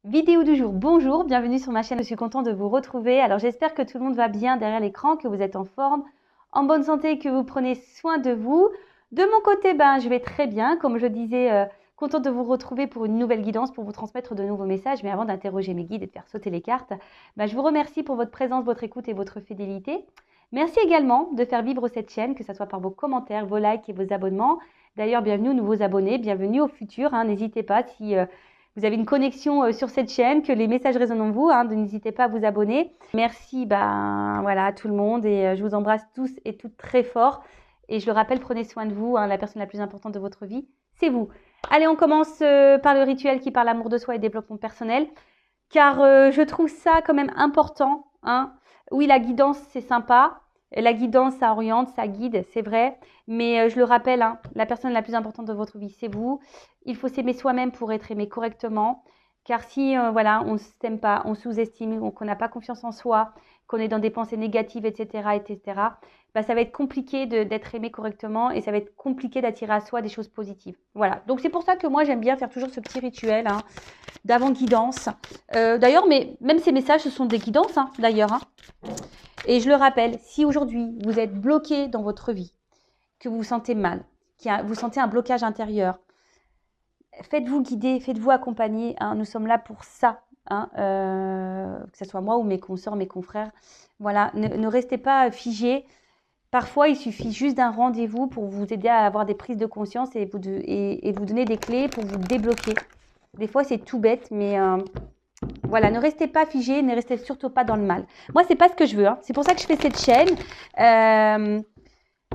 Vidéo du jour, bonjour, bienvenue sur ma chaîne, je suis contente de vous retrouver. Alors j'espère que tout le monde va bien derrière l'écran, que vous êtes en forme, en bonne santé, que vous prenez soin de vous. De mon côté, je vais très bien, comme je disais, contente de vous retrouver pour une nouvelle guidance, pour vous transmettre de nouveaux messages. Mais avant d'interroger mes guides et de faire sauter les cartes, je vous remercie pour votre présence, votre écoute et votre fidélité. Merci également de faire vivre cette chaîne, que ce soit par vos commentaires, vos likes et vos abonnements. D'ailleurs, bienvenue aux nouveaux abonnés, bienvenue aux futurs, n'hésitez pas si... vous avez une connexion sur cette chaîne, que les messages résonnent en vous, n'hésitez pas à vous abonner. Merci voilà, à tout le monde et je vous embrasse tous et toutes très fort. Et je le rappelle, prenez soin de vous, la personne la plus importante de votre vie, c'est vous. Allez, on commence par le rituel qui parle amour de soi et développement personnel, car je trouve ça quand même important. Oui, la guidance, c'est sympa. La guidance, ça oriente, ça guide, c'est vrai. Mais je le rappelle, la personne la plus importante de votre vie, c'est vous. Il faut s'aimer soi-même pour être aimé correctement. Car si voilà, on ne s'aime pas, on sous-estime, qu'on n'a pas confiance en soi, qu'on est dans des pensées négatives, etc., ça va être compliqué d'être aimé correctement et ça va être compliqué d'attirer à soi des choses positives. Voilà. Donc c'est pour ça que moi, j'aime bien faire toujours ce petit rituel d'avant-guidance. D'ailleurs, mais même ces messages, ce sont des guidances, d'ailleurs. Et je le rappelle, si aujourd'hui, vous êtes bloqué dans votre vie, que vous vous sentez mal, que vous sentez un blocage intérieur, faites-vous guider, faites-vous accompagner. Nous sommes là pour ça. Que ce soit moi ou mes consoeurs, mes confrères. Voilà, ne restez pas figés. Parfois, il suffit juste d'un rendez-vous pour vous aider à avoir des prises de conscience et vous donner des clés pour vous débloquer. Des fois, c'est tout bête, mais voilà, ne restez pas figés, ne restez surtout pas dans le mal. Moi, c'est pas ce que je veux. C'est pour ça que je fais cette chaîne.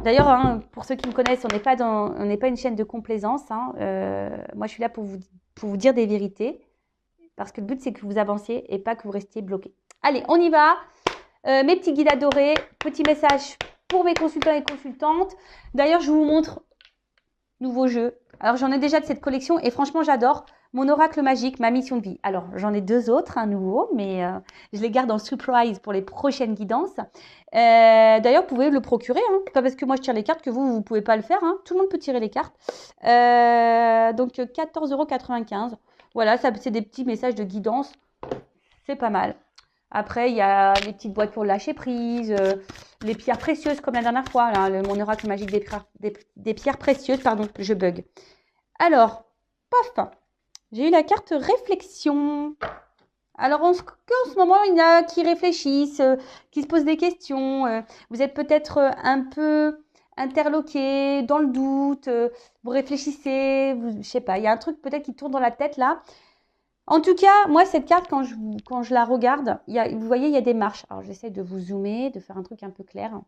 D'ailleurs, pour ceux qui me connaissent, on n'est pas une chaîne de complaisance. Moi, je suis là pour vous dire des vérités. Parce que le but, c'est que vous avanciez et pas que vous restiez bloqué. Allez, on y va. Mes petits guides adorés, petit message pour mes consultants et consultantes. D'ailleurs, je vous montre nouveau jeu. Alors, j'en ai déjà de cette collection et franchement, j'adore. Mon oracle magique, ma mission de vie. Alors, j'en ai deux autres, un nouveau, mais je les garde en surprise pour les prochaines guidances. D'ailleurs, vous pouvez le procurer. Pas parce que moi, je tire les cartes que vous ne pouvez pas le faire. Tout le monde peut tirer les cartes. Donc, 14,95 €. Voilà, ça, c'est des petits messages de guidance. C'est pas mal. Après, il y a les petites boîtes pour lâcher prise, les pierres précieuses comme la dernière fois, mon oracle magique des pierres précieuses, pardon, je bug. Alors, paf, j'ai eu la carte réflexion. Alors, en ce moment, il y en a qui réfléchissent, qui se posent des questions. Vous êtes peut-être un peu interloqué, dans le doute, vous réfléchissez, je sais pas, il y a un truc peut-être qui tourne dans la tête là. En tout cas, moi, cette carte, quand je la regarde, vous voyez, il y a des marches. Alors, j'essaie de vous zoomer, de faire un truc un peu clair. Vous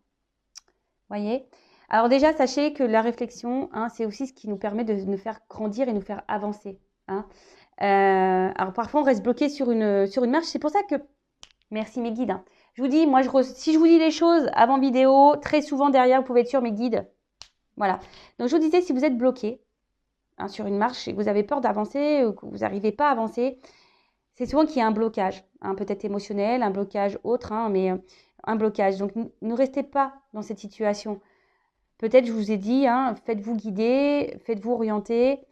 voyez? Alors déjà, sachez que la réflexion, c'est aussi ce qui nous permet de nous faire grandir et nous faire avancer. Alors, parfois, on reste bloqué sur une marche. C'est pour ça que... Merci mes guides. Je vous dis, moi, si je vous dis les choses avant vidéo, très souvent, derrière, vous pouvez être sur mes guides. Voilà. Donc, je vous disais, si vous êtes bloqué sur une marche et que vous avez peur d'avancer ou que vous n'arrivez pas à avancer, c'est souvent qu'il y a un blocage, peut-être émotionnel, un blocage autre, mais un blocage. Donc, ne restez pas dans cette situation. Peut-être, je vous ai dit, faites-vous guider, faites-vous orienter,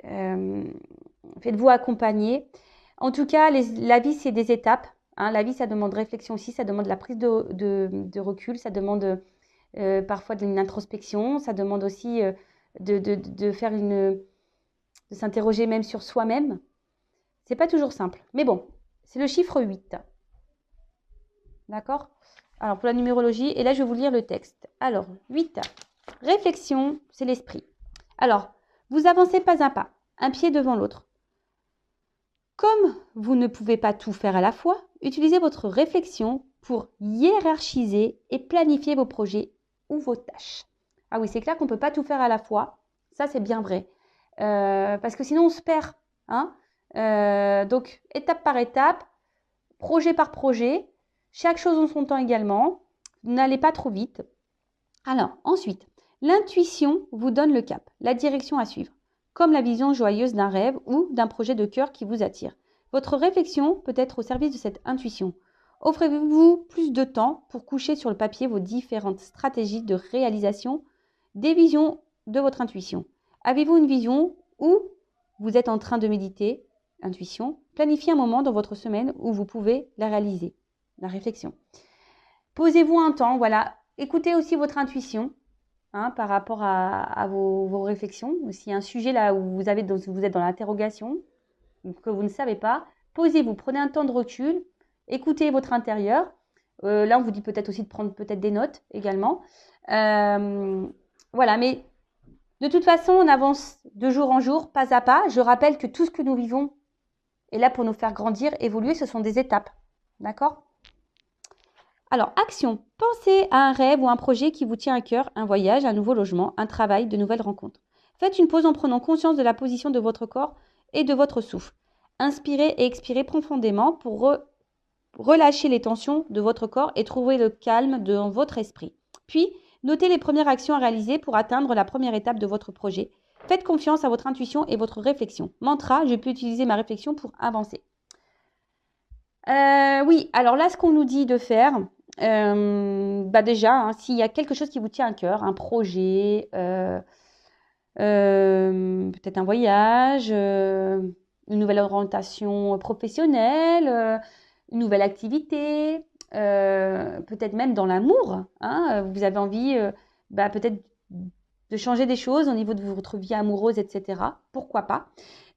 faites-vous accompagner. En tout cas, la vie, c'est des étapes. La vie, ça demande réflexion aussi, ça demande la prise de recul, ça demande parfois une introspection, ça demande aussi de faire de s'interroger même sur soi-même. C'est pas toujours simple. Mais bon, c'est le chiffre 8. D'accord? Alors, pour la numérologie, et là, je vais vous lire le texte. Alors, 8. Réflexion, c'est l'esprit. Alors, vous avancez pas à pas, un pied devant l'autre. Comme vous ne pouvez pas tout faire à la fois, utilisez votre réflexion pour hiérarchiser et planifier vos projets ou vos tâches. Ah oui, c'est clair qu'on ne peut pas tout faire à la fois. Ça, c'est bien vrai. Parce que sinon, on se perd. Donc, étape par étape, projet par projet, chaque chose en son temps également. N'allez pas trop vite. Alors, ensuite, l'intuition vous donne le cap, la direction à suivre, comme la vision joyeuse d'un rêve ou d'un projet de cœur qui vous attire. Votre réflexion peut être au service de cette intuition. Offrez-vous plus de temps pour coucher sur le papier vos différentes stratégies de réalisation des visions de votre intuition. Avez-vous une vision ou vous êtes en train de méditer intuition, planifiez un moment dans votre semaine où vous pouvez la réaliser, la réflexion. Posez-vous un temps, voilà. Écoutez aussi votre intuition par rapport à vos réflexions. S'il y a un sujet là où vous êtes dans l'interrogation, que vous ne savez pas, posez-vous, prenez un temps de recul, écoutez votre intérieur. Là, on vous dit peut-être aussi de prendre peut-être des notes également. Voilà, mais de toute façon, on avance de jour en jour, pas à pas. Je rappelle que tout ce que nous vivons est là pour nous faire grandir, évoluer. Ce sont des étapes. D'accord ? Alors, action. Pensez à un rêve ou un projet qui vous tient à cœur, un voyage, un nouveau logement, un travail, de nouvelles rencontres. Faites une pause en prenant conscience de la position de votre corps et de votre souffle. Inspirez et expirez profondément pour relâcher les tensions de votre corps et trouver le calme dans votre esprit. Puis, notez les premières actions à réaliser pour atteindre la première étape de votre projet. Faites confiance à votre intuition et votre réflexion. Mantra, je peux utiliser ma réflexion pour avancer. Oui, alors là, ce qu'on nous dit de faire, déjà, s'il y a quelque chose qui vous tient à cœur, un projet, peut-être un voyage, une nouvelle orientation professionnelle, une nouvelle activité, peut-être même dans l'amour, vous avez envie peut-être de changer des choses au niveau de votre vie amoureuse, etc. Pourquoi pas?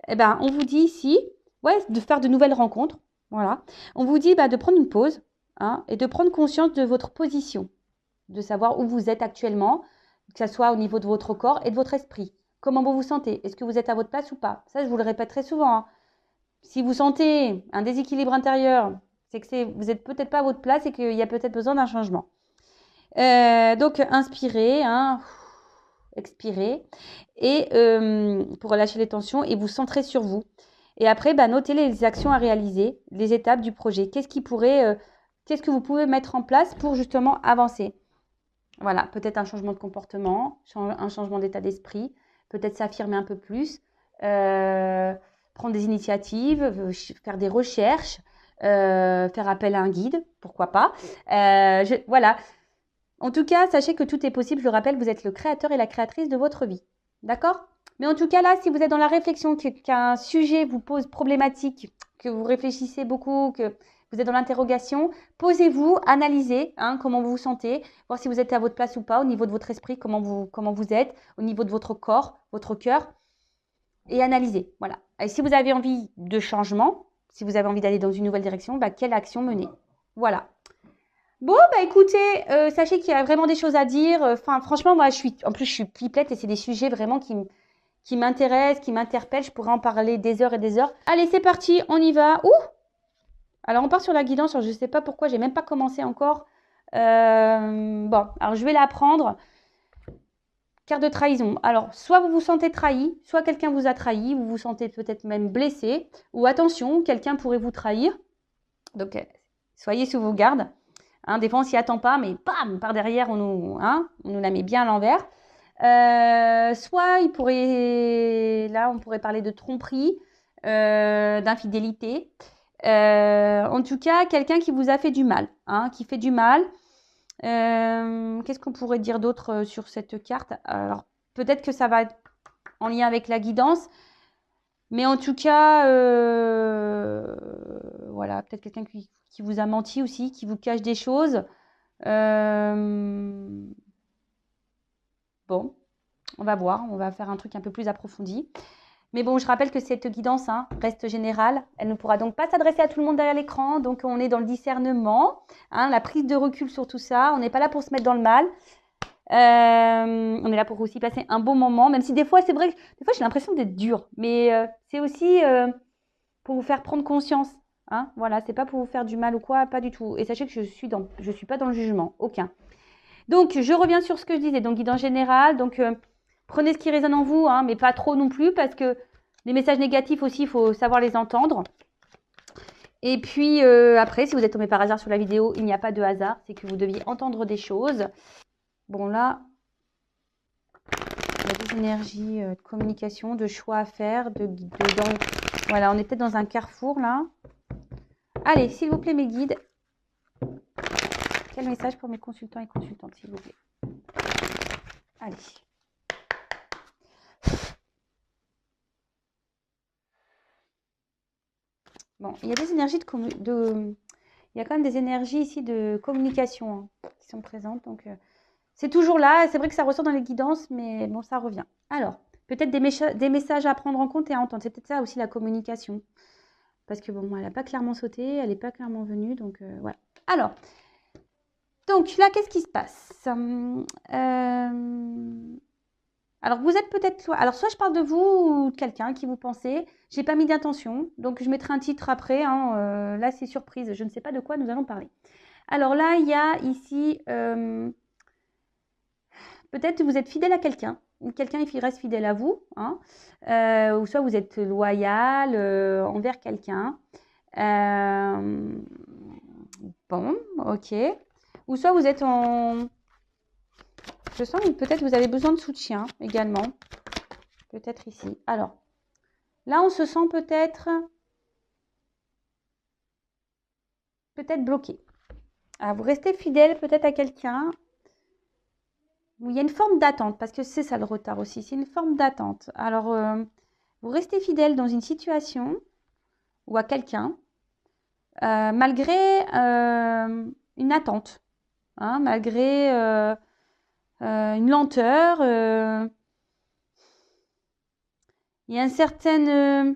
On vous dit ici, de faire de nouvelles rencontres. Voilà. On vous dit de prendre une pause et de prendre conscience de votre position, de savoir où vous êtes actuellement, que ce soit au niveau de votre corps et de votre esprit. Comment vous vous sentez? Est-ce que vous êtes à votre place ou pas? Ça, je vous le répète très souvent. Si vous sentez un déséquilibre intérieur, c'est que vous n'êtes peut-être pas à votre place et qu'il y a peut-être besoin d'un changement. Donc, inspirez, expirez, et pour relâcher les tensions et vous centrer sur vous. Et après, notez les actions à réaliser, les étapes du projet. Qu'est-ce que vous pouvez mettre en place pour justement avancer? Voilà, peut-être un changement de comportement, un changement d'état d'esprit, peut-être s'affirmer un peu plus, prendre des initiatives, faire des recherches, faire appel à un guide, pourquoi pas. Voilà. En tout cas, sachez que tout est possible. Je le rappelle, vous êtes le créateur et la créatrice de votre vie. D'accord? Mais en tout cas, là, si vous êtes dans la réflexion, qu'un sujet vous pose problématique, que vous réfléchissez beaucoup, que vous êtes dans l'interrogation, posez-vous, analysez comment vous vous sentez, voir si vous êtes à votre place ou pas, au niveau de votre esprit, comment vous êtes, au niveau de votre corps, votre cœur, et analysez. Voilà. Et si vous avez envie de changement, si vous avez envie d'aller dans une nouvelle direction, quelle action mener? Voilà. Bon, écoutez, sachez qu'il y a vraiment des choses à dire. Franchement, moi, je suis pipelette et c'est des sujets vraiment qui m'intéressent, qui m'interpellent. Je pourrais en parler des heures et des heures. Allez, c'est parti, on y va. Alors, on part sur la guidance. Je ne sais pas pourquoi, j'ai même pas commencé encore. Alors je vais la prendre. Carte de trahison. Alors, soit vous vous sentez trahi, soit quelqu'un vous a trahi, vous vous sentez peut-être même blessé. Ou attention, quelqu'un pourrait vous trahir. Donc, soyez sous vos gardes. Des fois, on s'y attend pas, mais bam, par derrière, on nous la met bien à l'envers. Soit on pourrait parler de tromperie, d'infidélité. En tout cas, quelqu'un qui vous a fait du mal, qui fait du mal. Qu'est-ce qu'on pourrait dire d'autre sur cette carte? Alors, peut-être que ça va être en lien avec la guidance. Mais en tout cas, voilà, peut-être quelqu'un qui vous a menti aussi, qui vous cache des choses. Bon, on va voir, on va faire un truc un peu plus approfondi. Mais bon, je rappelle que cette guidance reste générale. Elle ne pourra donc pas s'adresser à tout le monde derrière l'écran. Donc, on est dans le discernement, la prise de recul sur tout ça. On n'est pas là pour se mettre dans le mal. On est là pour aussi passer un bon moment, même si des fois, c'est vrai que des fois, j'ai l'impression d'être dure. Mais c'est aussi pour vous faire prendre conscience. Voilà, c'est pas pour vous faire du mal ou quoi, pas du tout. Et sachez que je suis pas dans le jugement, aucun. Donc, je reviens sur ce que je disais. Donc, guidance générale. Donc, prenez ce qui résonne en vous, mais pas trop non plus, parce que les messages négatifs aussi, il faut savoir les entendre. Et puis, après, si vous êtes tombé par hasard sur la vidéo, il n'y a pas de hasard. C'est que vous deviez entendre des choses. Bon, là, il y a des énergies de communication, de choix à faire, voilà, on est peut-être dans un carrefour, là. Allez, s'il vous plaît, mes guides. Quel message pour mes consultants et consultantes, s'il vous plaît? Allez. Bon, il y a des énergies il y a quand même des énergies ici de communication qui sont présentes. Donc, c'est toujours là. C'est vrai que ça ressort dans les guidances, mais bon, ça revient. Alors, peut-être des messages à prendre en compte et à entendre. C'est peut-être ça aussi la communication. Parce que bon, elle n'a pas clairement sauté, elle n'est pas clairement venue. Donc, voilà. Alors, donc là, qu'est-ce qui se passe Alors, vous êtes peut-être... Alors, soit je parle de vous ou de quelqu'un qui vous pensez. Je n'ai pas mis d'intention, donc je mettrai un titre après. Là, c'est surprise. Je ne sais pas de quoi nous allons parler. Alors là, il y a ici... peut-être vous êtes fidèle à quelqu'un. Ou quelqu'un reste fidèle à vous. Ou soit vous êtes loyal envers quelqu'un. Bon, ok. Ou soit vous êtes en... Je sens que peut-être vous avez besoin de soutien également. Peut-être ici. Alors, là, on se sent peut-être bloqué. Alors, vous restez fidèle peut-être à quelqu'un. Il y a une forme d'attente, parce que c'est ça le retard aussi. C'est une forme d'attente. Alors, vous restez fidèle dans une situation ou à quelqu'un, malgré une attente, malgré une lenteur. Il y a un certain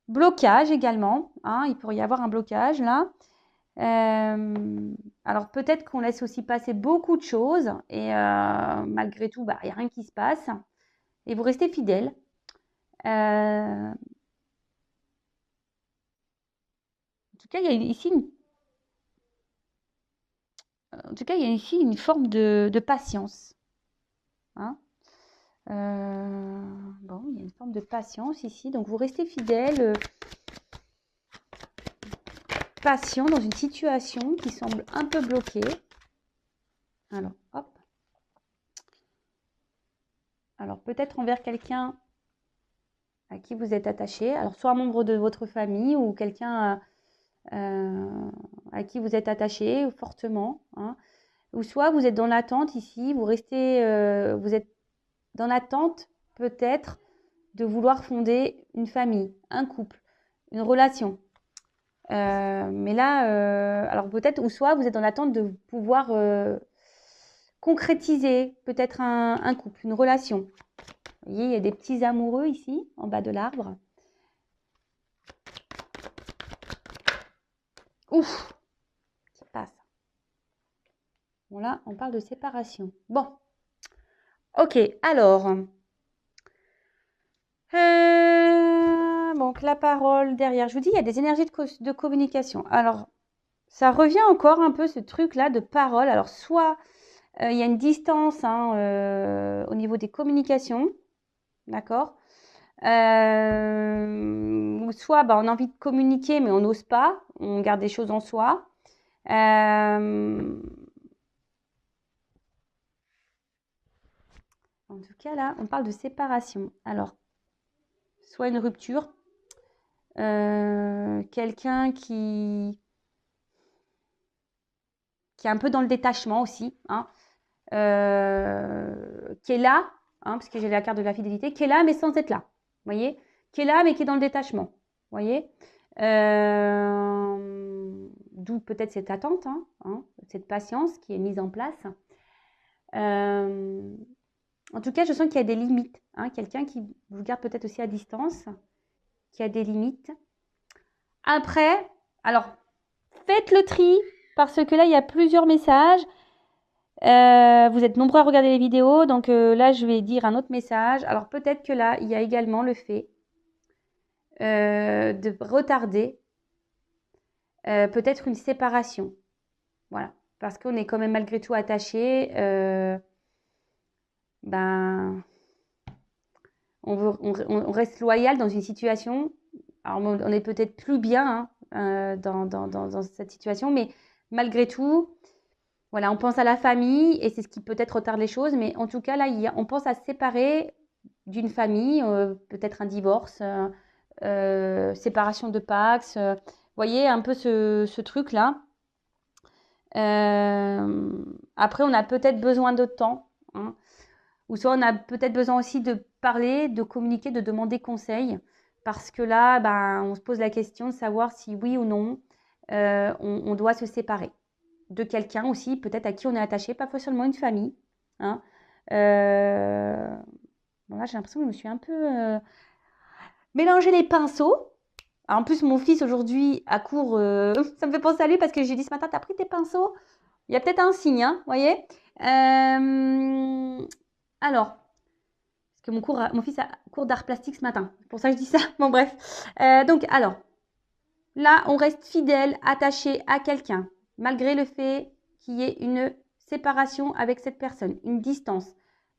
blocage également. Il pourrait y avoir un blocage là. Alors peut-être qu'on laisse aussi passer beaucoup de choses et malgré tout, il n'y a rien qui se passe. Et vous restez fidèle. En tout cas, il y a ici une forme de patience. Bon, il y a une forme de patience ici. Donc, vous restez fidèle, patient dans une situation qui semble un peu bloquée. Alors, hop. Alors, peut-être envers quelqu'un à qui vous êtes attaché. Alors, soit un membre de votre famille ou quelqu'un à qui vous êtes attaché fortement. Ou soit vous êtes dans l'attente ici, vous êtes dans l'attente peut-être de vouloir fonder une famille, un couple, une relation. Mais là, alors peut-être, ou soit vous êtes dans l'attente de pouvoir concrétiser peut-être un couple, une relation. Vous voyez, il y a des petits amoureux ici, en bas de l'arbre. Ouf, qui passe. Bon là, on parle de séparation. Bon, ok, alors... donc la parole derrière, je vous dis, il y a des énergies de communication. Alors, ça revient encore un peu ce truc-là de parole. Alors, soit il y a une distance au niveau des communications, d'accord, ou soit on a envie de communiquer, mais on n'ose pas, on garde des choses en soi. En tout cas, là, on parle de séparation. Alors, soit une rupture, quelqu'un qui est un peu dans le détachement aussi, qui est là, parce que j'ai la carte de la fidélité, qui est là mais sans être là, vous voyez, qui est là mais qui est dans le détachement, vous voyez, d'où peut-être cette attente, cette patience qui est mise en place. En tout cas, je sens qu'il y a des limites, quelqu'un qui vous garde peut-être aussi à distance, qui a des limites. Après, alors, faites le tri, parce que là, il y a plusieurs messages. Vous êtes nombreux à regarder les vidéos, donc là, je vais dire un autre message. Alors, peut-être que là, il y a également le fait de retarder peut-être une séparation. Voilà, parce qu'on est quand même malgré tout attaché. On reste loyal dans une situation. Alors, on est peut-être plus bien dans cette situation, mais malgré tout, voilà, on pense à la famille et c'est ce qui peut-être retarde les choses. Mais en tout cas, là, on pense à se séparer d'une famille, peut-être un divorce, séparation de Pax. Vous voyez un peu ce truc-là. Après, on a peut-être besoin de temps. Ou soit on a peut-être besoin aussi de parler, de communiquer, de demander conseil. parce que là, ben, on se pose la question de savoir si oui ou non, on doit se séparer de quelqu'un aussi, peut-être à qui on est attaché, pas forcément une famille. Hein. Bon, là, j'ai l'impression que je me suis un peu mélangé les pinceaux. Alors, en plus, mon fils aujourd'hui à court, ça me fait penser à lui parce que j'ai dit ce matin, t'as pris tes pinceaux? Il y a peut-être un signe, hein, vous voyez. Alors, parce que mon fils a cours d'art plastique ce matin, c'est pour ça que je dis ça. Bon, bref. Donc, alors, là, on reste fidèle, attaché à quelqu'un, malgré le fait qu'il y ait une séparation avec cette personne, une distance,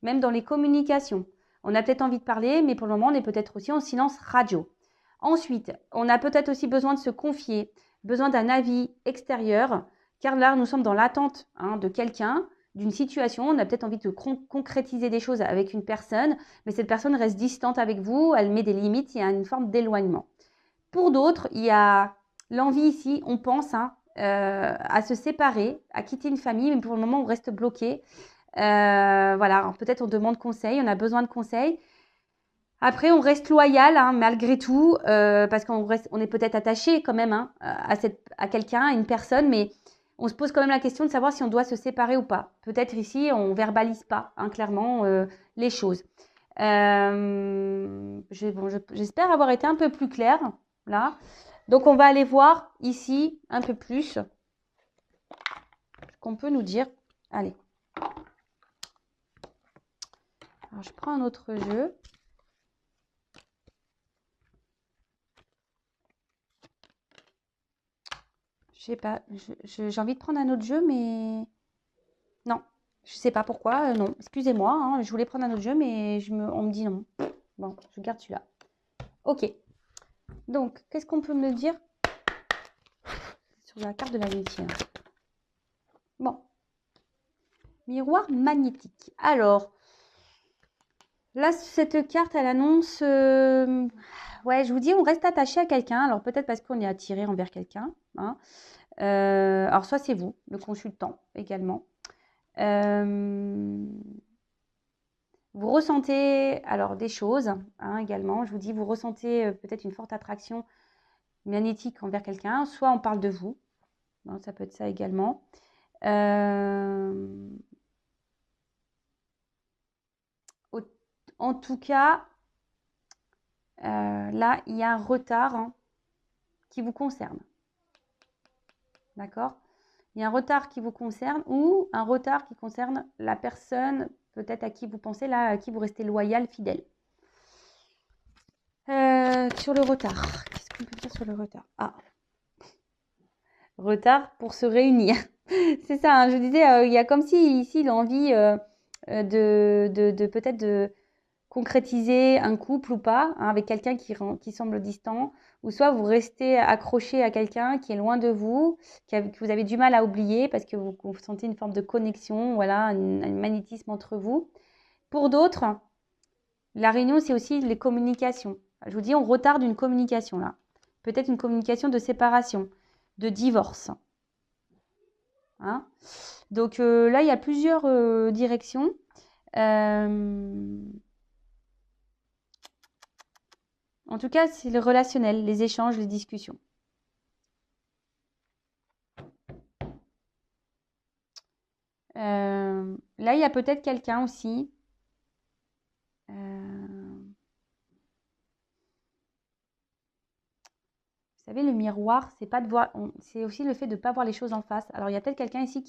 même dans les communications. On a peut-être envie de parler, mais pour le moment, on est peut-être aussi en silence radio. Ensuite, on a peut-être aussi besoin de se confier, besoin d'un avis extérieur, car là, nous sommes dans l'attente de quelqu'un, d'une situation. On a peut-être envie de concrétiser des choses avec une personne, mais cette personne reste distante avec vous, elle met des limites, il y a une forme d'éloignement. Pour d'autres, il y a l'envie ici, on pense à se séparer, à quitter une famille, mais pour le moment, on reste bloqué. Voilà, peut-être on demande conseil, on a besoin de conseils. Après, on reste loyal malgré tout, parce qu'on est peut-être attaché quand même à quelqu'un, à une personne, mais on se pose quand même la question de savoir si on doit se séparer ou pas. Peut-être ici, on ne verbalise pas clairement les choses. J'espère avoir été un peu plus claire là. Donc, on va aller voir ici un peu plus ce qu'on peut nous dire. Allez. Alors, je prends un autre jeu. Je sais pas, j'ai envie de prendre un autre jeu, mais non, je sais pas pourquoi, non, excusez-moi, je voulais prendre un autre jeu, mais on me dit non. Bon, je garde celui-là. Ok, donc, qu'est-ce qu'on peut me dire sur la carte de l'amitié? Bon, miroir magnétique. Alors, là, cette carte, elle annonce... ouais, je vous dis, on reste attaché à quelqu'un, alors peut-être parce qu'on est attiré envers quelqu'un, alors, soit c'est vous, le consultant également. Vous ressentez alors des choses également. Je vous dis, vous ressentez peut-être une forte attraction magnétique envers quelqu'un. Soit on parle de vous. Ça peut être ça également. En tout cas, là, il y a un retard qui vous concerne. D'accord? Il y a un retard qui vous concerne ou un retard qui concerne la personne peut-être à qui vous pensez, là, à qui vous restez loyal, fidèle. Sur le retard, qu'est-ce qu'on peut dire sur le retard? Retard pour se réunir. C'est ça, je disais, il y a comme si ici l'envie de peut-être de concrétiser un couple ou pas, avec quelqu'un qui semble distant, ou soit vous restez accroché à quelqu'un qui est loin de vous, que vous avez du mal à oublier parce que vous sentez une forme de connexion, voilà, un magnétisme entre vous. Pour d'autres, la réunion, c'est aussi les communications. Je vous dis, on retarde une communication là. Peut-être une communication de séparation, de divorce. Donc là, il y a plusieurs directions. En tout cas, c'est le relationnel, les échanges, les discussions. Là, il y a peut-être quelqu'un aussi. Vous savez, le miroir, c'est pas de voir, c'est aussi le fait de ne pas voir les choses en face. Alors, il y a peut-être quelqu'un ici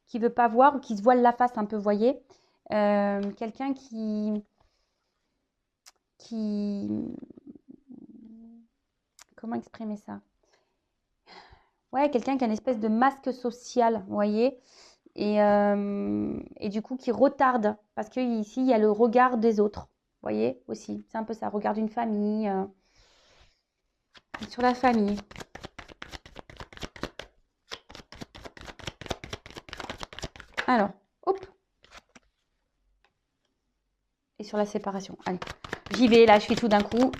qui veut pas voir ou qui se voile la face un peu, voyez. Quelqu'un qui... Comment exprimer ça? Ouais, quelqu'un qui a une espèce de masque social, vous voyez. Et du coup, qui retarde. Parce qu'ici, il y a le regard des autres. Vous voyez aussi. C'est un peu ça. Regard d'une famille. Sur la famille. Alors, hop. Et sur la séparation. Allez, j'y vais. Là, je fais tout d'un coup.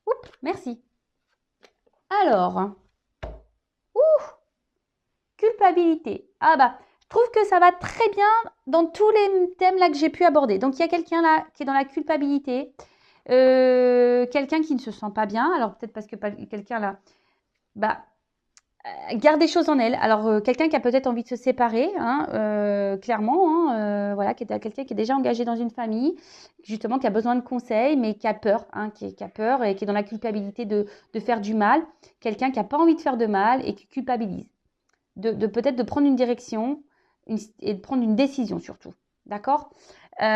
Oups, merci. Alors. Culpabilité. Ah bah, je trouve que ça va très bien dans tous les thèmes là que j'ai pu aborder. Donc, il y a quelqu'un là qui est dans la culpabilité. Quelqu'un qui ne se sent pas bien, alors peut-être parce que quelqu'un là, bah, garde des choses en elle. Alors, quelqu'un qui a peut-être envie de se séparer, hein, clairement, hein, voilà, quelqu'un qui est déjà engagé dans une famille, justement, qui a besoin de conseils, mais qui a peur, hein, qui a peur et qui est dans la culpabilité de faire du mal. Quelqu'un qui n'a pas envie de faire de mal et qui culpabilise. Peut-être de prendre une direction et de prendre une décision surtout. D'accord. C'est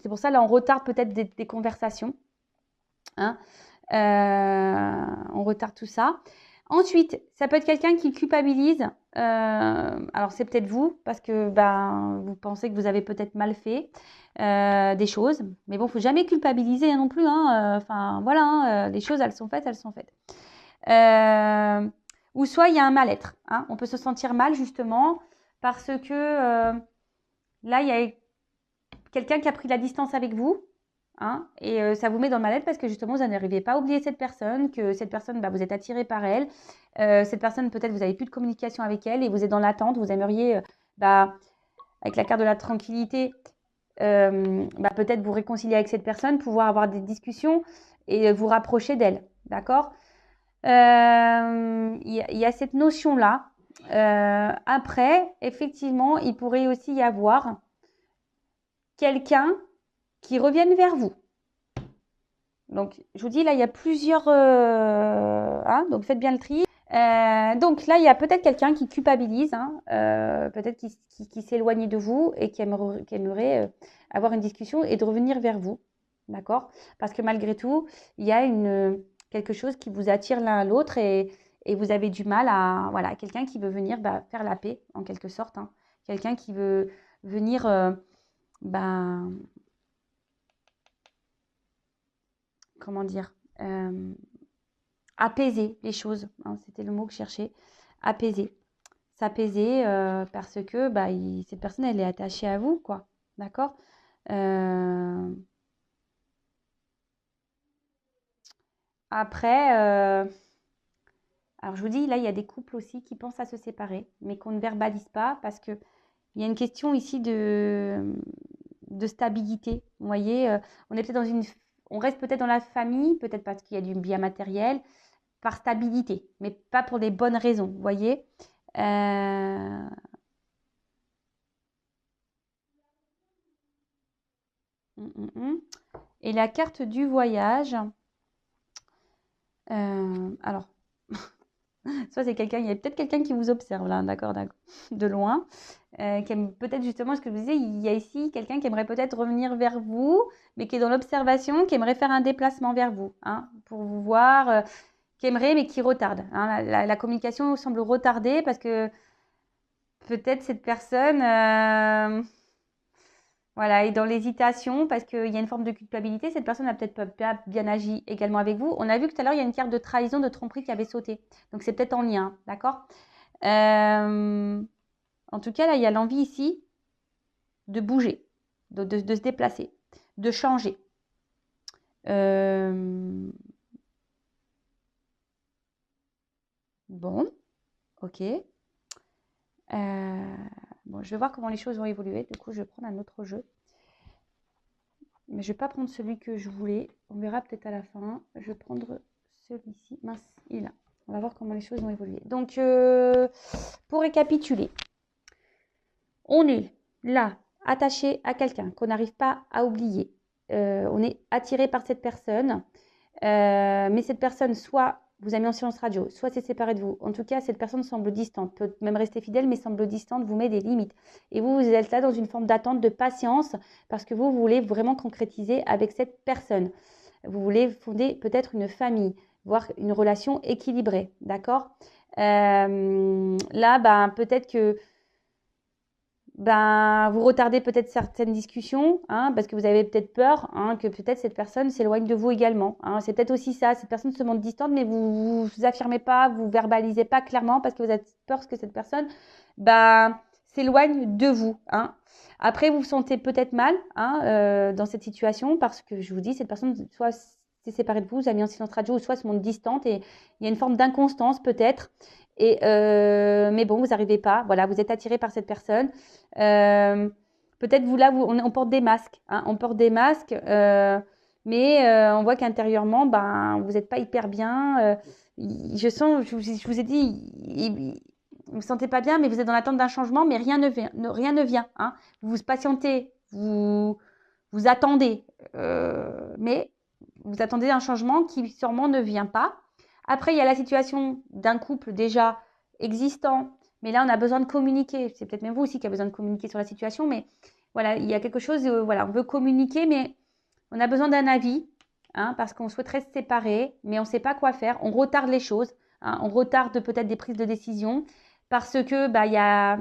pour ça, là, on retarde peut-être des conversations. Hein. On retarde tout ça. Ensuite, ça peut être quelqu'un qui culpabilise. Alors, c'est peut-être vous, parce que vous pensez que vous avez peut-être mal fait des choses. Mais bon, il ne faut jamais culpabiliser non plus. Hein. Enfin, voilà, hein, les choses, elles sont faites, elles sont faites. Ou soit, il y a un mal-être. Hein. On peut se sentir mal, justement, parce que là, il y a quelqu'un qui a pris la distance avec vous. Hein, et ça vous met dans le mal-être parce que justement, vous n'arrivez pas à oublier cette personne, que cette personne, vous êtes attiré par elle. Cette personne, peut-être, vous n'avez plus de communication avec elle et vous êtes dans l'attente. Vous aimeriez, avec la carte de la tranquillité, peut-être vous réconcilier avec cette personne, pouvoir avoir des discussions et vous rapprocher d'elle. D'accord. Il y a cette notion-là. Après, effectivement, il pourrait aussi y avoir quelqu'un qui revienne vers vous. Donc, je vous dis, là, il y a plusieurs... donc, faites bien le tri. Donc, là, il y a peut-être quelqu'un qui culpabilise, hein, peut-être qui s'éloigne de vous et qui aimerait avoir une discussion et de revenir vers vous. D'accord. Parce que malgré tout, il y a quelque chose qui vous attire l'un à l'autre et vous avez du mal à... Voilà, quelqu'un qui veut venir faire la paix, en quelque sorte. Hein. Quelqu'un qui veut venir... comment dire, apaiser les choses. Hein, c'était le mot que je cherchais. Apaiser. S'apaiser parce que cette personne, elle est attachée à vous, quoi. D'accord. Après, alors je vous dis, là, il y a des couples aussi qui pensent à se séparer, mais qu'on ne verbalise pas parce qu'il y a une question ici de stabilité. Vous voyez, on reste peut-être dans la famille, peut-être parce qu'il y a du bien matériel, par stabilité, mais pas pour les bonnes raisons, vous voyez. Et la carte du voyage, alors, soit c'est quelqu'un, il y a peut-être quelqu'un qui vous observe là, d'accord, de loin, qui aime peut-être justement ce que je vous disais, il y a ici quelqu'un qui aimerait peut-être revenir vers vous, mais qui est dans l'observation, qui aimerait faire un déplacement vers vous, hein, pour vous voir, qui aimerait mais qui retarde. Hein. La communication semble retardée parce que peut-être cette personne est dans l'hésitation parce qu'il y a une forme de culpabilité. Cette personne n'a peut-être pas bien agi également avec vous. On a vu que tout à l'heure, il y a une carte de trahison, de tromperie qui avait sauté. Donc, c'est peut-être en lien, d'accord. En tout cas, là, il y a l'envie ici de bouger, de se déplacer, de changer. Bon, ok. Je vais voir comment les choses vont évoluer. Du coup, je vais prendre un autre jeu. Mais je ne vais pas prendre celui que je voulais. On verra peut-être à la fin. Je vais prendre celui-ci. Mince, il est là. On va voir comment les choses vont évoluer. Donc, pour récapituler, on est là, attaché à quelqu'un qu'on n'arrive pas à oublier. On est attiré par cette personne. Mais cette personne, soit vous a mis en silence radio, soit s'est séparé de vous. En tout cas, cette personne semble distante, peut même rester fidèle, mais semble distante, vous met des limites. Et vous êtes là dans une forme d'attente, de patience, parce que vous voulez vraiment concrétiser avec cette personne. Vous voulez fonder peut-être une famille, voire une relation équilibrée, d'accord. Là, peut-être que vous retardez peut-être certaines discussions, hein, parce que vous avez peut-être peur, hein, que peut-être cette personne s'éloigne de vous également. Hein. C'est peut-être aussi ça, cette personne se montre distante, mais vous affirmez pas, vous verbalisez pas clairement parce que vous avez peur que cette personne s'éloigne de vous. Hein. Après, vous vous sentez peut-être mal, hein, dans cette situation parce que je vous dis, cette personne soit s'est séparée de vous, vous a mis en silence radio, ou soit se montre distante et il y a une forme d'inconstance peut-être. Mais bon, vous n'arrivez pas. Voilà, vous êtes attiré par cette personne. Peut-être vous là, on porte des masques, hein, on porte des masques, mais on voit qu'intérieurement, ben, vous n'êtes pas hyper bien. Je sens, je vous ai dit, vous ne vous sentez pas bien, mais vous êtes dans l'attente d'un changement, mais rien ne vient. Rien ne vient, hein. Vous vous patientez, vous attendez, mais vous attendez un changement qui sûrement ne vient pas. Après, il y a la situation d'un couple déjà existant, mais là, on a besoin de communiquer. C'est peut-être même vous aussi qui avez besoin de communiquer sur la situation, mais voilà, il y a quelque chose, voilà, on veut communiquer, mais on a besoin d'un avis, hein, parce qu'on souhaiterait se séparer, mais on ne sait pas quoi faire. On retarde les choses, hein, on retarde peut-être des prises de décision, parce que bah, y a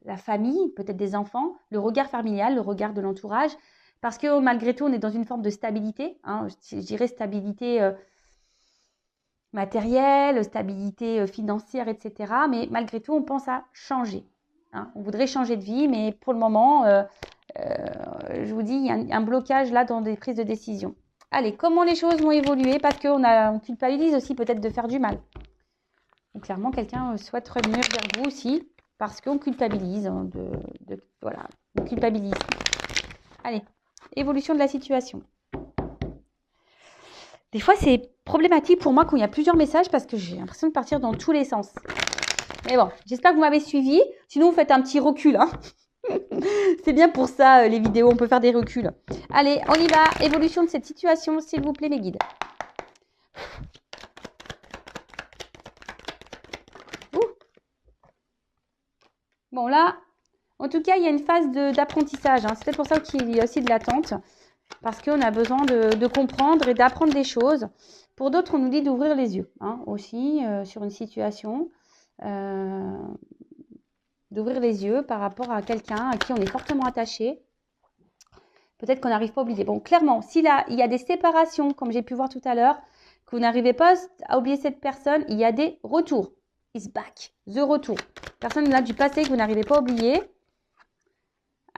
la famille, peut-être des enfants, le regard familial, le regard de l'entourage, parce que malgré tout, on est dans une forme de stabilité, hein, je dirais stabilité matérielle, stabilité financière, etc. Mais malgré tout, on pense à changer, hein. On voudrait changer de vie, mais pour le moment, je vous dis, il y a un blocage là dans des prises de décision. Allez, comment les choses vont évoluer? Parce on culpabilise aussi peut-être de faire du mal. Donc, clairement, quelqu'un souhaite revenir vers vous aussi parce qu'on culpabilise. Hein, voilà, on culpabilise. Allez, évolution de la situation. Des fois, c'est problématique pour moi quand il y a plusieurs messages parce que j'ai l'impression de partir dans tous les sens. Mais bon, j'espère que vous m'avez suivi. Sinon, vous faites un petit recul. Hein. C'est bien pour ça, les vidéos, on peut faire des reculs. Allez, on y va. Évolution de cette situation, s'il vous plaît, mes guides. Bon, là, en tout cas, il y a une phase d'apprentissage. Hein. C'est peut-être pour ça qu'il y a aussi de l'attente. Parce qu'on a besoin de comprendre et d'apprendre des choses. Pour d'autres, on nous dit d'ouvrir les yeux. Hein, aussi, sur une situation. D'ouvrir les yeux par rapport à quelqu'un à qui on est fortement attaché. Peut-être qu'on n'arrive pas à oublier. Bon, clairement, si là, il y a des séparations, comme j'ai pu voir tout à l'heure, que vous n'arrivez pas à oublier cette personne, il y a des retours. Is back. The retour. Personne là du passé que vous n'arrivez pas à oublier.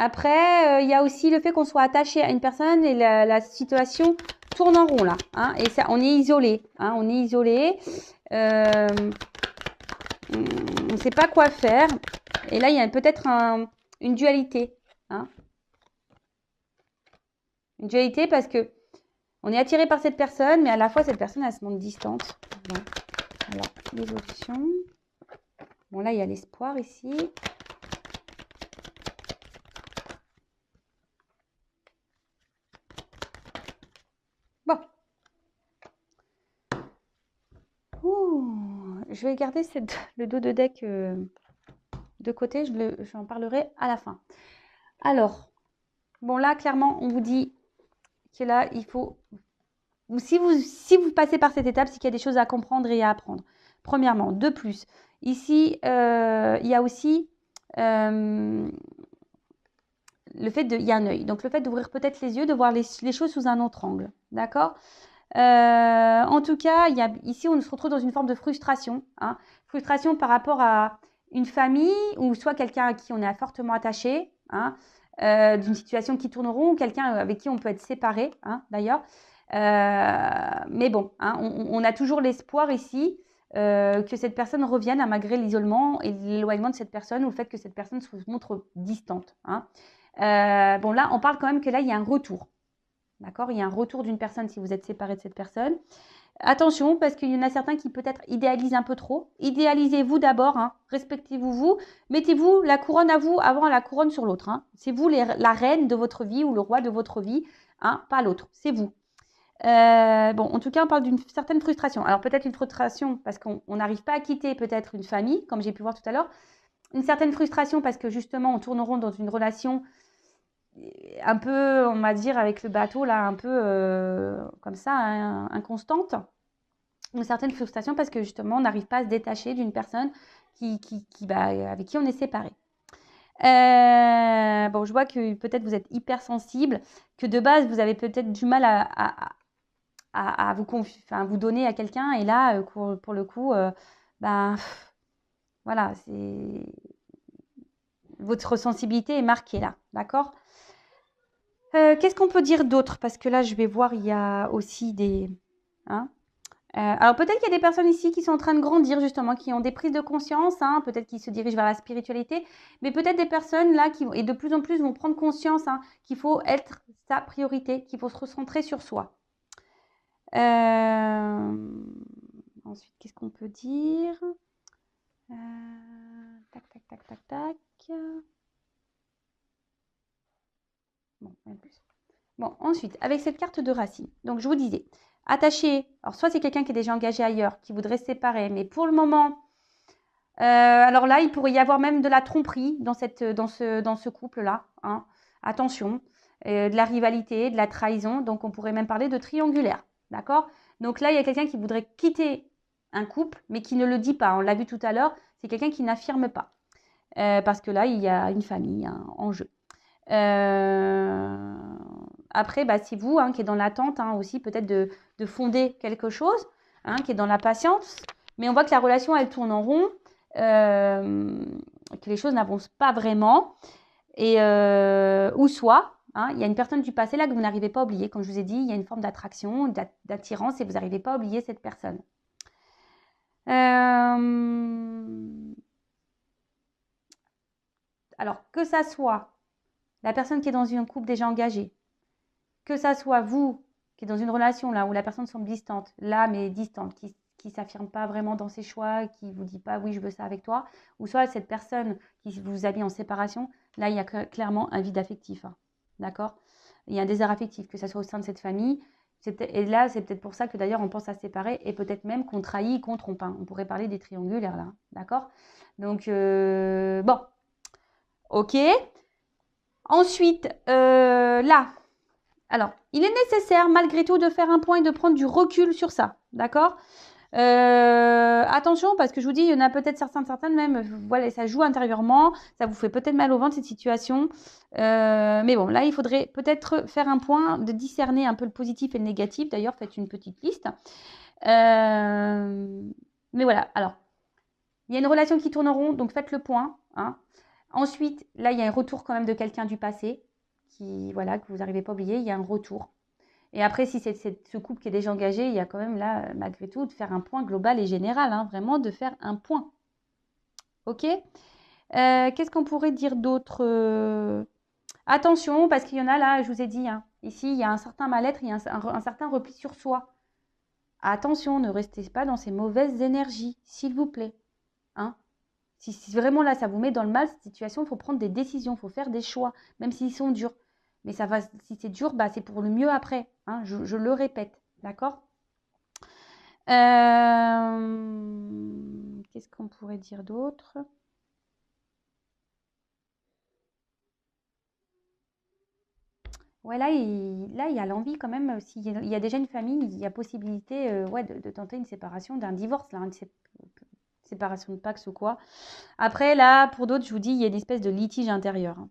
Après, il y a aussi le fait qu'on soit attaché à une personne et la situation tourne en rond là. Hein, et ça, on est isolé. Hein, on est isolé. On ne sait pas quoi faire. Et là, il y a peut-être une dualité. Hein. Une dualité parce que on est attiré par cette personne, mais à la fois, cette personne, elle se montre distante. Bon. Alors, l'évolution. Bon, là, il y a l'espoir ici. Bon. Ouh, je vais garder le dos de deck de côté. J'en parlerai à la fin. Alors, bon, là, clairement, on vous dit que là, il faut... Si vous passez par cette étape, c'est qu'il y a des choses à comprendre et à apprendre. Premièrement. De plus, ici, il y a aussi le fait il y a un œil. Donc, le fait d'ouvrir peut-être les yeux, de voir les choses sous un autre angle. D'accord ? En tout cas, ici, on se retrouve dans une forme de frustration. Hein. Frustration par rapport à une famille ou soit quelqu'un à qui on est fortement attaché, hein, d'une situation qui tourne rond ou quelqu'un avec qui on peut être séparé, hein, d'ailleurs. Mais bon, hein, on a toujours l'espoir ici que cette personne revienne malgré l'isolement et l'éloignement de cette personne ou le fait que cette personne se montre distante. Hein. Bon, là, on parle quand même que là, il y a un retour. D'accord ? Il y a un retour d'une personne si vous êtes séparé de cette personne. Attention, parce qu'il y en a certains qui peut-être idéalisent un peu trop. Idéalisez-vous d'abord, hein. Respectez-vous vous. Mettez-vous la couronne à vous avant la couronne sur l'autre. Hein. C'est vous la reine de votre vie ou le roi de votre vie, hein, pas l'autre. C'est vous. Bon, en tout cas, on parle d'une certaine frustration. Alors peut-être une frustration parce qu'on n'arrive pas à quitter peut-être une famille, comme j'ai pu voir tout à l'heure. Une certaine frustration parce que justement, on tourne rond dans une relation un peu, on va dire, avec le bateau, là, un peu comme ça, inconstante. Une certaine frustration parce que justement, on n'arrive pas à se détacher d'une personne avec qui on est séparé. Bon, je vois que peut-être vous êtes hypersensible, que de base, vous avez peut-être du mal à vous donner à quelqu'un. Et là, pour le coup, voilà, votre sensibilité est marquée là, d'accord ? Qu'est-ce qu'on peut dire d'autre? Parce que là, je vais voir, il y a aussi des... Hein, Alors peut-être qu'il y a des personnes ici qui sont en train de grandir justement, qui ont des prises de conscience, hein, peut-être qu'ils se dirigent vers la spiritualité, mais peut-être des personnes là qui et de plus en plus vont prendre conscience hein, qu'il faut être sa priorité, qu'il faut se recentrer sur soi. Ensuite, qu'est-ce qu'on peut dire? Tac, tac, tac, tac, tac. Bon, rien de plus. Bon, ensuite, avec cette carte de racine, donc je vous disais, attaché, alors soit c'est quelqu'un qui est déjà engagé ailleurs, qui voudrait se séparer, mais pour le moment, alors là, il pourrait y avoir même de la tromperie dans ce couple-là. Hein. Attention, de la rivalité, de la trahison, donc on pourrait même parler de triangulaire. D'accord? Donc là, il y a quelqu'un qui voudrait quitter un couple, mais qui ne le dit pas. On l'a vu tout à l'heure, c'est quelqu'un qui n'affirme pas. Parce que là, il y a une famille hein, en jeu. Après, bah, c'est vous hein, qui est dans l'attente hein, aussi peut-être de fonder quelque chose, hein, qui est dans la patience. Mais on voit que la relation, elle tourne en rond, que les choses n'avancent pas vraiment. Et ou soit, hein, il y a une personne du passé là que vous n'arrivez pas à oublier. Comme je vous ai dit, il y a une forme d'attraction, d'attirance et vous n'arrivez pas à oublier cette personne. Alors, que ça soit la personne qui est dans un couple déjà engagé, que ça soit vous qui est dans une relation là où la personne semble distante, là mais distante, qui ne s'affirme pas vraiment dans ses choix, qui ne vous dit pas oui je veux ça avec toi, ou soit cette personne qui vous a mis en séparation, là il y a clairement un vide affectif, hein, d'accord? Il y a un désert affectif, que ça soit au sein de cette famille, et là c'est peut-être pour ça que d'ailleurs on pense à se séparer, et peut-être même qu'on trahit, qu'on trompe, hein. On pourrait parler des triangulaires là, d'accord? Donc bon, ok. Ensuite, là, alors, il est nécessaire malgré tout de faire un point et de prendre du recul sur ça, d'accord? Attention, parce que je vous dis, il y en a peut-être certaines même, voilà, ça joue intérieurement, ça vous fait peut-être mal au ventre cette situation. Mais bon, là, il faudrait peut-être faire un point, de discerner un peu le positif et le négatif. D'ailleurs, faites une petite liste. Mais voilà, alors, il y a une relation qui tourne en rond, donc faites le point. Hein. Ensuite, là, il y a un retour quand même de quelqu'un du passé, voilà, que vous n'arrivez pas à oublier, il y a un retour. Et après, si c'est ce couple qui est déjà engagé, il y a quand même là, malgré tout, de faire un point global et général, hein, vraiment de faire un point. Ok? Qu'est-ce qu'on pourrait dire d'autre? Attention, parce qu'il y en a là, je vous ai dit, hein, ici, il y a un certain mal-être, il y a un certain repli sur soi. Attention, ne restez pas dans ces mauvaises énergies, s'il vous plaît. Hein? Si vraiment là, ça vous met dans le mal, cette situation, il faut prendre des décisions, il faut faire des choix, même s'ils sont durs. Mais ça va, si c'est dur, bah, c'est pour le mieux après. Hein, je le répète. D'accord? Qu'est-ce qu'on pourrait dire d'autre? Ouais, là, il y a l'envie quand même. S'il y a déjà une famille, il y a possibilité ouais, de tenter une séparation, d'un divorce, là, une séparation de Pax ou quoi. Après, là, pour d'autres, je vous dis, il y a une espèce de litige intérieur. Hein.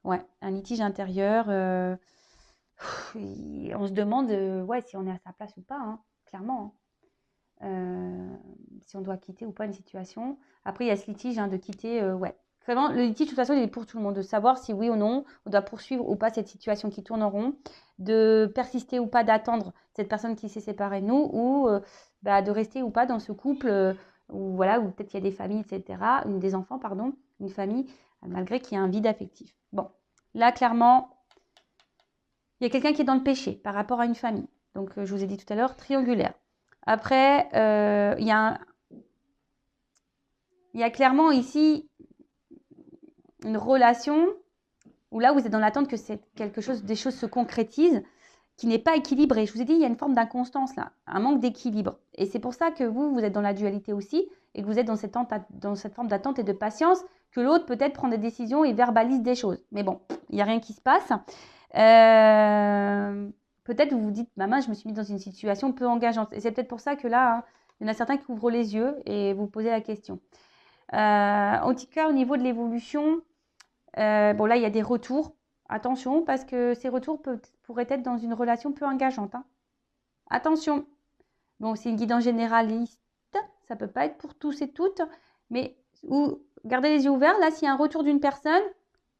Ouais, un litige intérieur. On se demande ouais, si on est à sa place ou pas, hein, clairement. Hein. Si on doit quitter ou pas une situation. Après, il y a ce litige hein, de quitter. Ouais. Vraiment, le litige, de toute façon, il est pour tout le monde. De savoir si oui ou non, on doit poursuivre ou pas cette situation qui tourne en rond. De persister ou pas, d'attendre cette personne qui s'est séparée de nous. Ou bah, de rester ou pas dans ce couple où, voilà, où peut-être il y a des familles, etc. Des enfants, pardon. Une famille, malgré qu'il y ait un vide affectif. Bon. Là, clairement, il y a quelqu'un qui est dans le péché par rapport à une famille. Donc, je vous ai dit tout à l'heure, triangulaire. Après, il y a clairement ici une relation où là, vous êtes dans l'attente que des choses se concrétisent, qui n'est pas équilibrée. Je vous ai dit, il y a une forme d'inconstance là, un manque d'équilibre. Et c'est pour ça que vous êtes dans la dualité aussi, et que vous êtes dans cette forme d'attente et de patience, que l'autre peut-être prend des décisions et verbalise des choses. Mais bon, il n'y a rien qui se passe. Peut-être vous vous dites, maman, je me suis mise dans une situation peu engageante. Et c'est peut-être pour ça que là, hein, il y en a certains qui ouvrent les yeux et vous posez la question. En tout cas, au niveau de l'évolution, bon là, il y a des retours. Attention, parce que ces retours pourraient être dans une relation peu engageante. Hein. Attention. Bon, c'est une guidance généraliste. Ça ne peut pas être pour tous et toutes. Mais gardez les yeux ouverts. Là, s'il y a un retour d'une personne,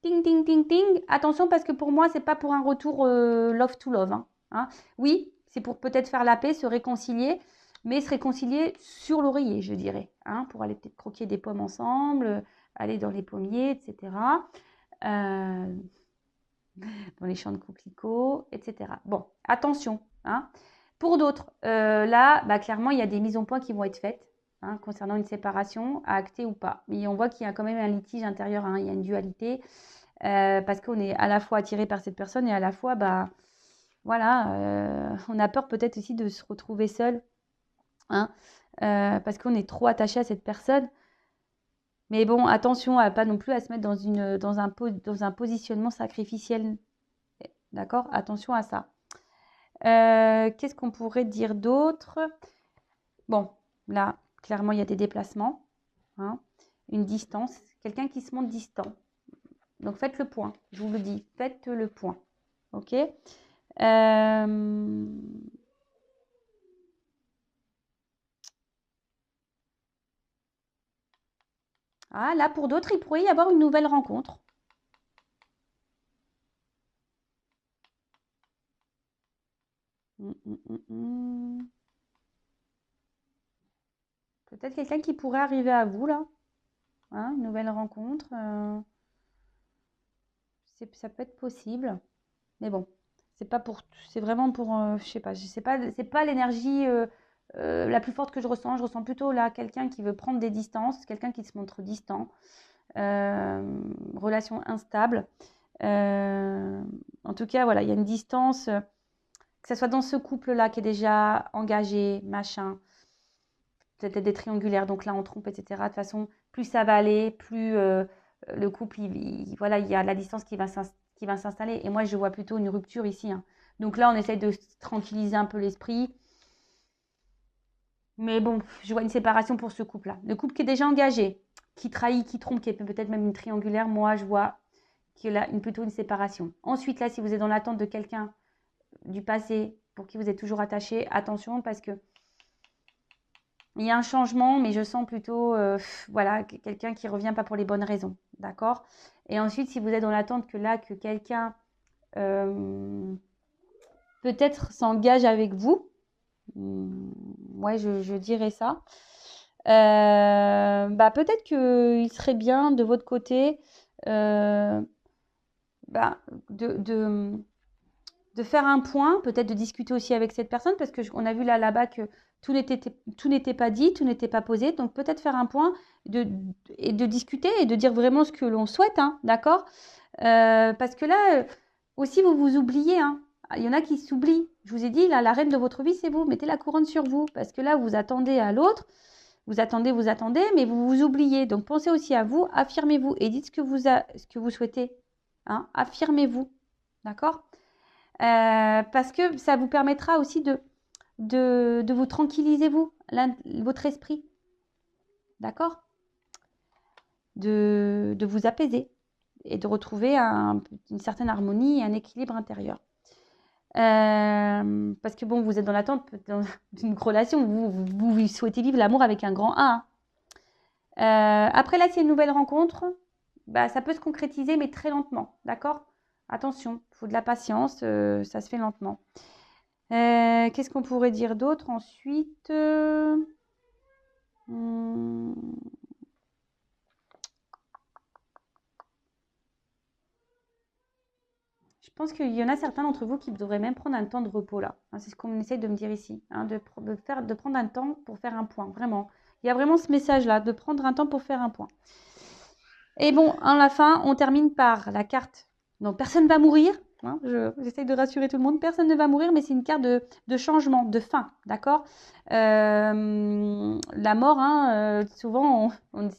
ting, ting, ting, ting. Attention, parce que pour moi, ce n'est pas pour un retour love to love. Hein. Hein. Oui, c'est pour peut-être faire la paix, se réconcilier, mais se réconcilier sur l'oreiller, je dirais, hein, pour aller peut-être croquer des pommes ensemble, aller dans les pommiers, etc. Euh, dans les champs de coquelicots, etc. Bon, attention, hein. Pour d'autres, là, bah, clairement, il y a des mises au point qui vont être faites, hein, concernant une séparation, à acter ou pas. Mais on voit qu'il y a quand même un litige intérieur, hein, il y a une dualité, parce qu'on est à la fois attiré par cette personne et à la fois, bah, voilà, on a peur peut-être aussi de se retrouver seul, hein, parce qu'on est trop attaché à cette personne. Mais bon, attention à pas non plus à se mettre dans un positionnement sacrificiel. D'accord? Attention à ça. Qu'est-ce qu'on pourrait dire d'autre? Bon, là, clairement, il y a des déplacements, hein, une distance, quelqu'un qui se montre distant. Donc, faites le point, je vous le dis, faites le point. OK? Ah, là, pour d'autres, il pourrait y avoir une nouvelle rencontre. Peut-être quelqu'un qui pourrait arriver à vous, là. Hein, une nouvelle rencontre. Ça peut être possible. Mais bon, c'est vraiment pour, je sais pas, c'est pas l'énergie la plus forte que je ressens. Je ressens plutôt là quelqu'un qui veut prendre des distances, quelqu'un qui se montre distant, relation instable. En tout cas, voilà, il y a une distance, que ce soit dans ce couple-là qui est déjà engagé, machin, peut-être des triangulaires, donc là on trompe, etc. De toute façon, plus ça va aller, plus le couple, voilà, il y a la distance qui va s'installer. Et moi, je vois plutôt une rupture ici, hein. Donc là, on essaye de tranquilliser un peu l'esprit. Mais bon, je vois une séparation pour ce couple-là. Le couple qui est déjà engagé, qui trahit, qui trompe, qui est peut-être même une triangulaire, moi, je vois qu'il y a plutôt une séparation. Ensuite, là, si vous êtes dans l'attente de quelqu'un du passé pour qui vous êtes toujours attaché, attention parce que il y a un changement, mais je sens plutôt voilà, quelqu'un qui ne revient pas pour les bonnes raisons. D'accord? Et ensuite, si vous êtes dans l'attente que quelqu'un peut-être s'engage avec vous, ouais, je dirais ça. Bah, peut-être qu'il serait bien de votre côté bah, de faire un point, peut-être de discuter aussi avec cette personne, parce qu'on a vu là-bas que tout n'était pas dit, tout n'était pas posé. Donc peut-être faire un point et de discuter et de dire vraiment ce que l'on souhaite, hein, d'accord? Parce que là, aussi, vous vous oubliez, hein. Il y en a qui s'oublient. Je vous ai dit, là, la reine de votre vie, c'est vous. Mettez la couronne sur vous. Parce que là, vous attendez à l'autre. Vous attendez, mais vous vous oubliez. Donc pensez aussi à vous, affirmez-vous et dites ce que vous souhaitez, hein. Affirmez-vous, d'accord? Parce que ça vous permettra aussi de vous tranquilliser, votre esprit, d'accord? De vous apaiser et de retrouver une certaine harmonie et un équilibre intérieur. Parce que bon, vous êtes dans l'attente d'une relation, vous souhaitez vivre l'amour avec un grand A. Après là, s'il y a une nouvelle rencontre, bah, ça peut se concrétiser, mais très lentement, d'accord? Attention, il faut de la patience, ça se fait lentement. Qu'est-ce qu'on pourrait dire d'autre ensuite? Je pense qu'il y en a certains d'entre vous qui devraient même prendre un temps de repos là, hein, c'est ce qu'on essaye de me dire ici, hein, de prendre un temps pour faire un point, vraiment. Il y a vraiment ce message-là, de prendre un temps pour faire un point. Et bon, à la fin, on termine par la carte. Donc, personne ne va mourir. Hein, j'essaye de rassurer tout le monde. Personne ne va mourir, mais c'est une carte de changement, de fin. D'accord? La mort, hein, souvent,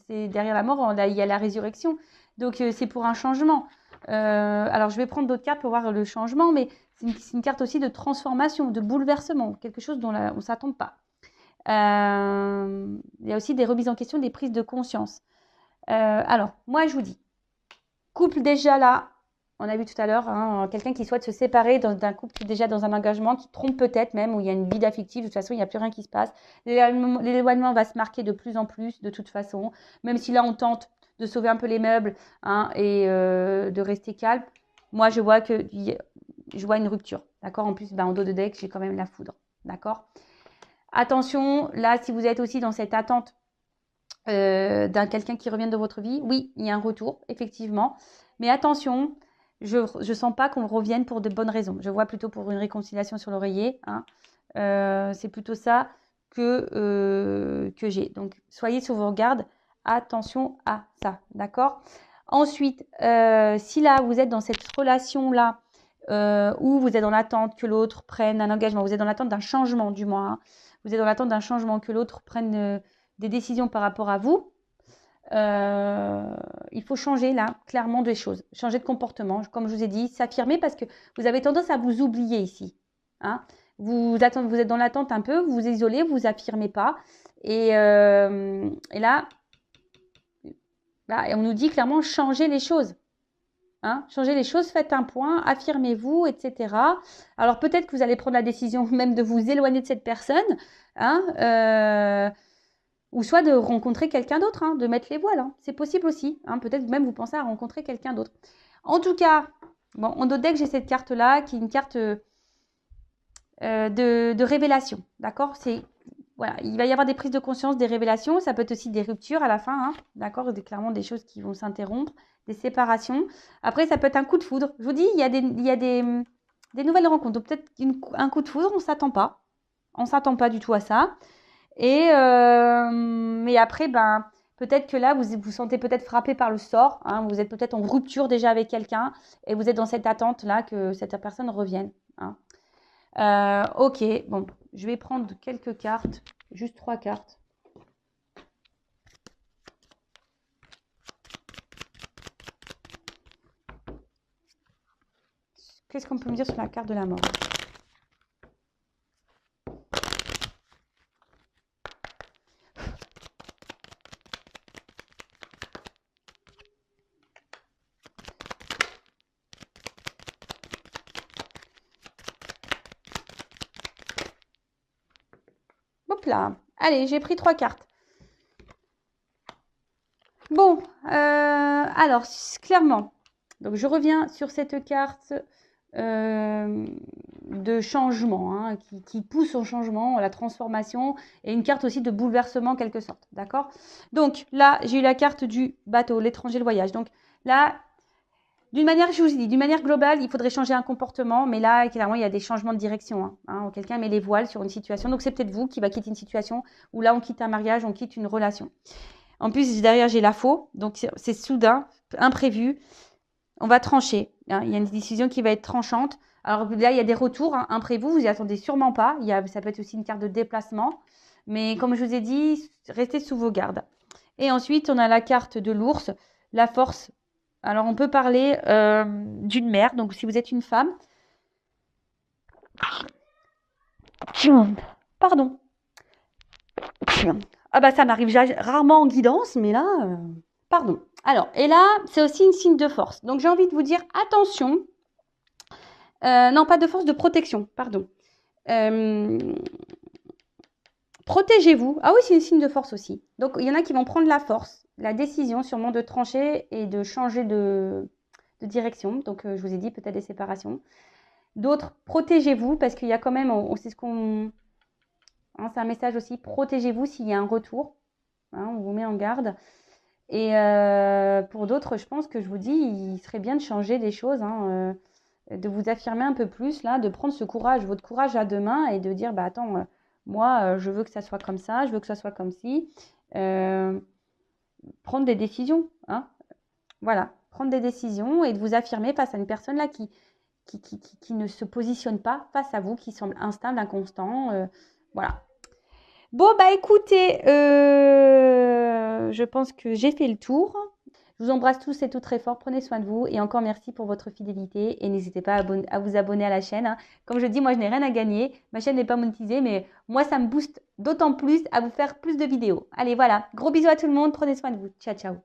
c'est derrière la mort, il y a la résurrection. Donc, c'est pour un changement. Alors, je vais prendre d'autres cartes pour voir le changement, mais c'est une carte aussi de transformation, de bouleversement, quelque chose dont on ne s'attend pas. Il y a aussi des remises en question, des prises de conscience. Alors, moi, je vous dis, couple déjà là, on a vu tout à l'heure, hein, quelqu'un qui souhaite se séparer d'un couple qui est déjà dans un engagement, qui trompe peut-être même, où il y a une vide affective, de toute façon, il n'y a plus rien qui se passe. L'éloignement va se marquer de plus en plus, de toute façon, même si là, on tente de sauver un peu les meubles, hein, et de rester calme. Moi, je vois une rupture. D'accord? En plus, en dos de deck, j'ai quand même la foudre. D'accord? Attention, là, si vous êtes aussi dans cette attente d'un quelqu'un qui revient de votre vie, oui, il y a un retour, effectivement. Mais attention, je ne sens pas qu'on revienne pour de bonnes raisons. Je vois plutôt pour une réconciliation sur l'oreiller. Hein. C'est plutôt ça que j'ai. Donc, soyez sur vos gardes. Attention à ça, d'accord? Ensuite, si là, vous êtes dans cette relation-là, où vous êtes dans l'attente que l'autre prenne un engagement, vous êtes dans l'attente d'un changement du moins, hein. Vous êtes dans l'attente d'un changement, que l'autre prenne des décisions par rapport à vous, il faut changer là, clairement des choses, changer de comportement, comme je vous ai dit, s'affirmer parce que vous avez tendance à vous oublier ici. Hein. Vous êtes dans l'attente un peu, vous vous isolez, vous vous affirmez pas. Et là, on nous dit clairement changer les choses. Hein, changez les choses, faites un point, affirmez-vous, etc. Alors peut-être que vous allez prendre la décision même de vous éloigner de cette personne, hein, ou soit de rencontrer quelqu'un d'autre, hein, de mettre les voiles. Hein. C'est possible aussi. Hein, peut-être même vous pensez à rencontrer quelqu'un d'autre. En tout cas, bon, en dos de deck, j'ai cette carte-là qui est une carte de révélation. D'accord? Voilà, il va y avoir des prises de conscience, des révélations. Ça peut être aussi des ruptures à la fin. Hein, d'accord? Clairement des choses qui vont s'interrompre, des séparations. Après, ça peut être un coup de foudre. Je vous dis, il y a des nouvelles rencontres. Donc peut-être un coup de foudre, on ne s'attend pas. On ne s'attend pas du tout à ça. Mais après, peut-être que là, vous vous sentez peut-être frappé par le sort. Hein, vous êtes peut-être en rupture déjà avec quelqu'un et vous êtes dans cette attente-là que cette personne revienne. Hein. Ok, bon, je vais prendre quelques cartes, juste 3 cartes. Qu'est-ce qu'on peut me dire sur la carte de la mort? Hop là. Allez, j'ai pris 3 cartes. Bon, alors, clairement, donc je reviens sur cette carte de changement, hein, qui pousse au changement, à la transformation, et une carte aussi de bouleversement en quelque sorte, d'accord? Donc là, j'ai eu la carte du bateau, l'étranger, le voyage. Donc là, d'une manière, je vous ai dit, d'une manière globale, il faudrait changer un comportement, mais là, clairement, il y a des changements de direction. Hein, quelqu'un met les voiles sur une situation, donc c'est peut-être vous qui va quitter une situation où là, on quitte un mariage, on quitte une relation. En plus, derrière, j'ai la faux, donc c'est soudain, imprévu. On va trancher. Hein, il y a une décision qui va être tranchante. Alors là, il y a des retours imprévus, vous n'y attendez sûrement pas. Ça peut être aussi une carte de déplacement. Mais comme je vous ai dit, restez sous vos gardes. Et ensuite, on a la carte de l'ours, la force. Alors, on peut parler d'une mère. Donc, si vous êtes une femme. Pardon. Ah ça m'arrive rarement en guidance, mais là, pardon. Alors, et là, c'est aussi une signe de force. Donc, j'ai envie de vous dire, attention. Non, pas de force, de protection, pardon. Protégez-vous. Ah oui, c'est une signe de force aussi. Donc, il y en a qui vont prendre la force, la décision sûrement de trancher et de changer de direction. Donc, je vous ai dit peut-être des séparations. D'autres, protégez-vous parce qu'il y a quand même, c'est ce qu'on... Hein, c'est un message aussi, protégez-vous s'il y a un retour. Hein, on vous met en garde. Et pour d'autres, je pense que je vous dis, il serait bien de changer des choses, hein, de vous affirmer un peu plus, là, de prendre ce courage, votre courage à deux mains et de dire, attends, moi, je veux que ça soit comme ça, je veux que ça soit comme ci. Prendre des décisions, hein. Voilà, prendre des décisions et de vous affirmer face à une personne là qui ne se positionne pas face à vous, qui semble instable, inconstant. Voilà. Bon, écoutez, je pense que j'ai fait le tour. Je vous embrasse tous et toutes très fort. Prenez soin de vous. Et encore merci pour votre fidélité. Et n'hésitez pas à vous abonner à la chaîne. Hein. Comme je dis, moi, je n'ai rien à gagner. Ma chaîne n'est pas monétisée, mais moi, ça me booste d'autant plus à vous faire plus de vidéos. Allez, voilà. Gros bisous à tout le monde. Prenez soin de vous. Ciao, ciao.